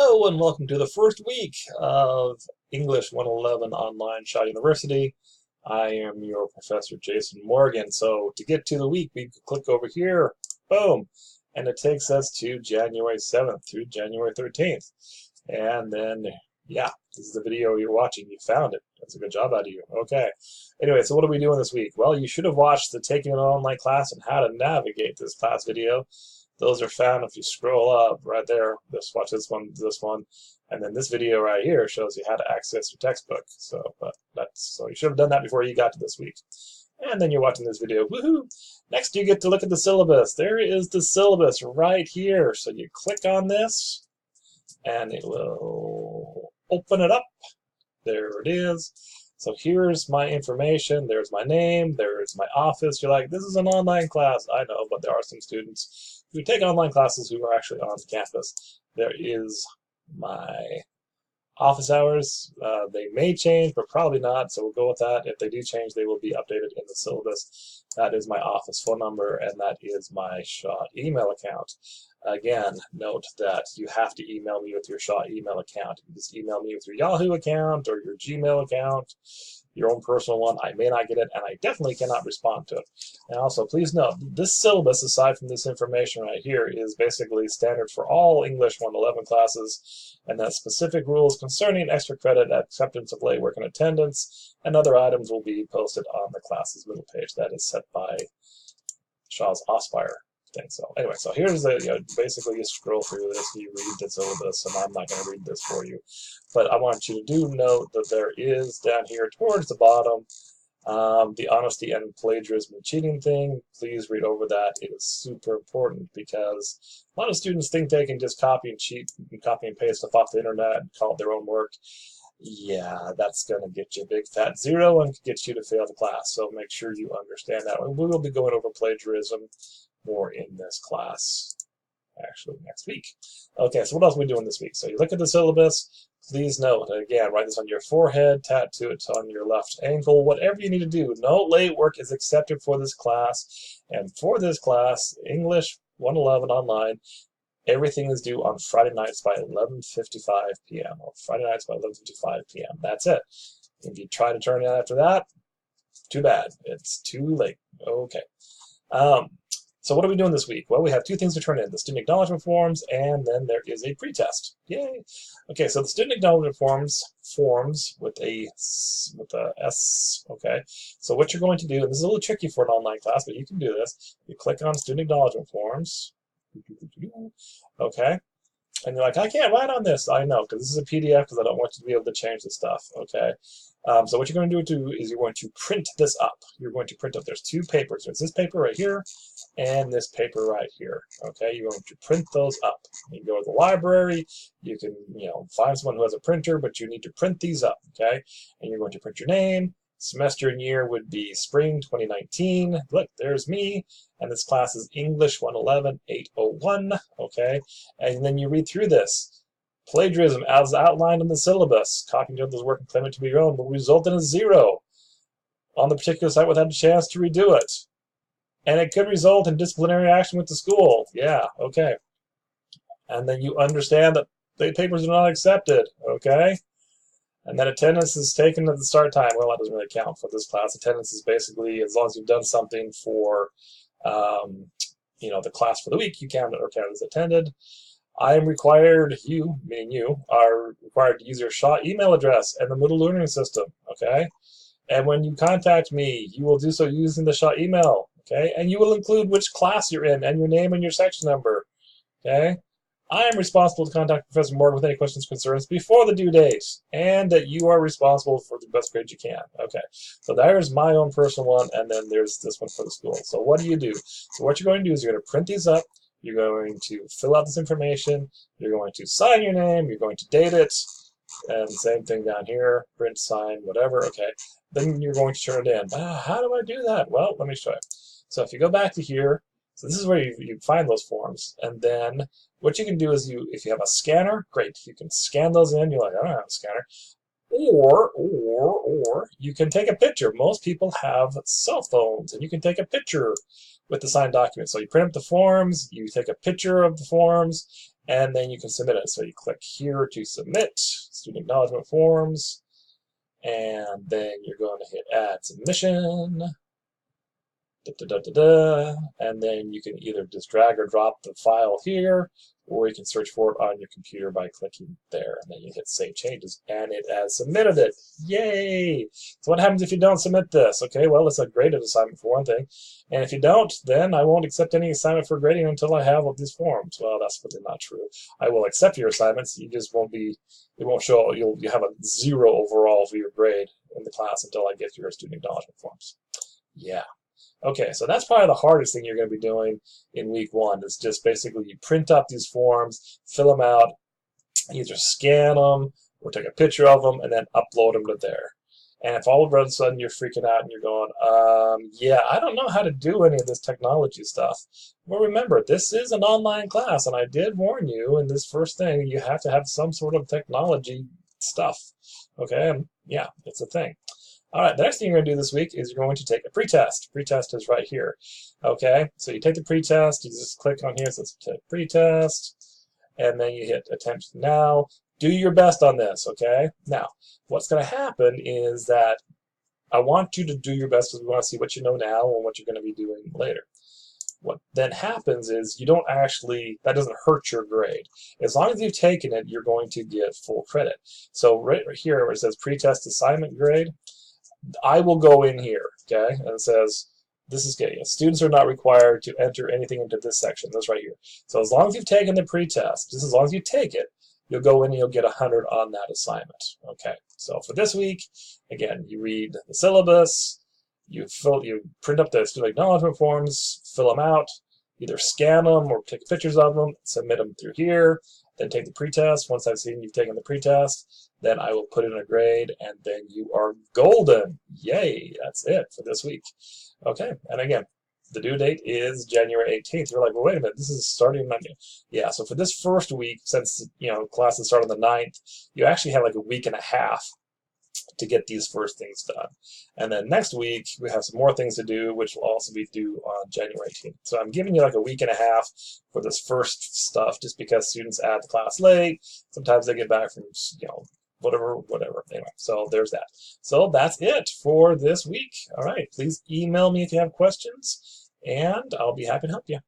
Hello and welcome to the first week of English 111 online Shaw University. I am your Professor Jason Morgan. So to get to the week, we click over here, boom, and it takes us to January 7th through January 13th. And then, yeah, this is the video you're watching. You found it. That's a good job out of you. Okay. Anyway, so what are we doing this week? Well, you should have watched the Taking an Online Class and How to Navigate This Class video. Those are found if you scroll up right there. Just watch this one, and then this video right here shows you how to access your textbook. So you should have done that before you got to this week. And then you're watching this video. Woohoo! Next, you get to look at the syllabus. There is the syllabus right here. So you click on this, and it will open it up. There it is. So here's my information. There's my name. There's my office. You're like, this is an online class. I know, but there are some students who take online classes who are actually on campus. There is my office hours. They may change, but probably not, so we'll go with that. If they do change, they will be updated in the syllabus. That is my office phone number, and that is my Shaw email account. Again, note that you have to email me with your Shaw email account. You just email me with your Yahoo account or your Gmail account, your own personal one. I may not get it, and I definitely cannot respond to it. And also, please note, this syllabus, aside from this information right here, is basically standard for all English 111 classes, and that specific rules concerning extra credit, acceptance of late work and attendance, and other items will be posted on the class's middle page. That is set by Shaw's Osfire thing. So anyway, so here's the, basically you scroll through this, you read the syllabus, and I'm not going to read this for you. But I want you to do note that there is down here towards the bottom the honesty and plagiarism and cheating thing. Please read over that. It is super important because a lot of students think they can just copy and cheat and copy and paste stuff off the internet and call it their own work. Yeah, that's going to get you a big fat zero and get you to fail the class. So make sure you understand that. We will be going over plagiarism more in this class actually next week. Okay, so what else are we doing this week? So you look at the syllabus. Please note, again, write this on your forehead, tattoo it on your left ankle, whatever you need to do. No late work is accepted for this class. And for this class, English 111 online, everything is due on Friday nights by 11:55 p.m. or Friday nights by 11:55 p.m. That's it. If you try to turn it on after that, too bad. It's too late. Okay. So what are we doing this week? Well, we have two things to turn in, the student acknowledgement forms, and then there is a pretest. Yay! Okay, so the student acknowledgement forms with a S, okay? So what you're going to do, and this is a little tricky for an online class, but you can do this. You click on student acknowledgement forms, okay? And you're like, I can't write on this. I know, because this is a PDF, because I don't want you to be able to change the stuff, okay? So what you're going to do is you're going to print this up. You're going to print up, there's two papers. There's this paper right here and this paper right here, okay? You're going to print those up. You go to the library, you can, find someone who has a printer, but you need to print these up, okay? And you're going to print your name. Semester and year would be spring 2019. Look, there's me. And this class is English 111 801, okay? And then you read through this. Plagiarism, as outlined in the syllabus, copying others' work and claiming it to be your own, will result in a zero on the particular site without a chance to redo it. And it could result in disciplinary action with the school. Yeah, okay. And then you understand that the papers are not accepted, okay? And then attendance is taken at the start time. Well, that doesn't really count for this class. Attendance is basically as long as you've done something for, the class for the week, you count it or count it as attended. I am required, you, meaning you, are required to use your Shaw email address and the Moodle Learning System, okay? And when you contact me, you will do so using the Shaw email, okay? And you will include which class you're in and your name and your section number, okay? I am responsible to contact Professor Morgan with any questions or concerns before the due date, and that you are responsible for the best grade you can. Okay, so there's my own personal one, and then there's this one for the school. So what do? So what you're going to do is you're going to print these up. You're going to fill out this information. You're going to sign your name. You're going to date it. And same thing down here. Print, sign, whatever. Okay. Then you're going to turn it in. How do I do that? Well, let me show you. So if you go back to here, so this is where you find those forms. And then what you can do is if you have a scanner, great. You can scan those in. You're like, I don't have a scanner. Or you can take a picture. Most people have cell phones, and you can take a picture with the signed document. So you print up the forms, you take a picture of the forms, and then you can submit it. So you click here to submit student acknowledgement forms, and then you're going to hit add submission. And then you can either just drag or drop the file here, or you can search for it on your computer by clicking there, and then you hit save changes, and it has submitted it. Yay! So what happens if you don't submit this? Okay, well, it's a graded assignment for one thing, and if you don't, then I won't accept any assignment for grading until I have all these forms. Well, that's really not true. I will accept your assignments. You just won't be. It won't show. You have a 0 overall for your grade in the class until I get your student acknowledgement forms. Yeah. Okay, so that's probably the hardest thing you're going to be doing in week 1. Is just basically you print up these forms, fill them out, either scan them or take a picture of them and then upload them to there. And if all of a sudden you're freaking out and you're going, yeah, I don't know how to do any of this technology stuff. Well, remember, this is an online class, and I did warn you in this first thing, you have to have some sort of technology stuff. Okay, and yeah, it's a thing. All right, the next thing you're going to do this week is you're going to take a pretest. Pretest is right here. Okay, so you take the pretest, you just click on here, it says take pretest, and then you hit attempt now. Do your best on this, okay? Now, what's going to happen is that I want you to do your best because we want to see what you know now and what you're going to be doing later. What then happens is you don't actually, that doesn't hurt your grade. As long as you've taken it, you're going to get full credit. So right here where it says pretest assignment grade, I will go in here, okay, and it says, this is good. Students are not required to enter anything into this section. This right here. So as long as you've taken the pretest, just as long as you take it, you'll go in and you'll get 100 on that assignment. Okay. So for this week, again, you read the syllabus, you print up the student acknowledgement forms, fill them out, either scan them or take pictures of them, submit them through here, then take the pretest. Once I've seen you've taken the pretest, then I will put in a grade, and then you are golden. Yay! That's it for this week. Okay, and again, the due date is January 18th. You're like, well, wait a minute, this is starting Monday. Yeah, so for this first week, since classes start on the 9th, you actually have like a week and a half to get these first things done. And then next week, we have some more things to do, which will also be due on January 18th. So I'm giving you like a week and a half for this first stuff, just because students add the class late. Sometimes they get back from, whatever. Anyway, so there's that. So that's it for this week. All right, please email me if you have questions, and I'll be happy to help you.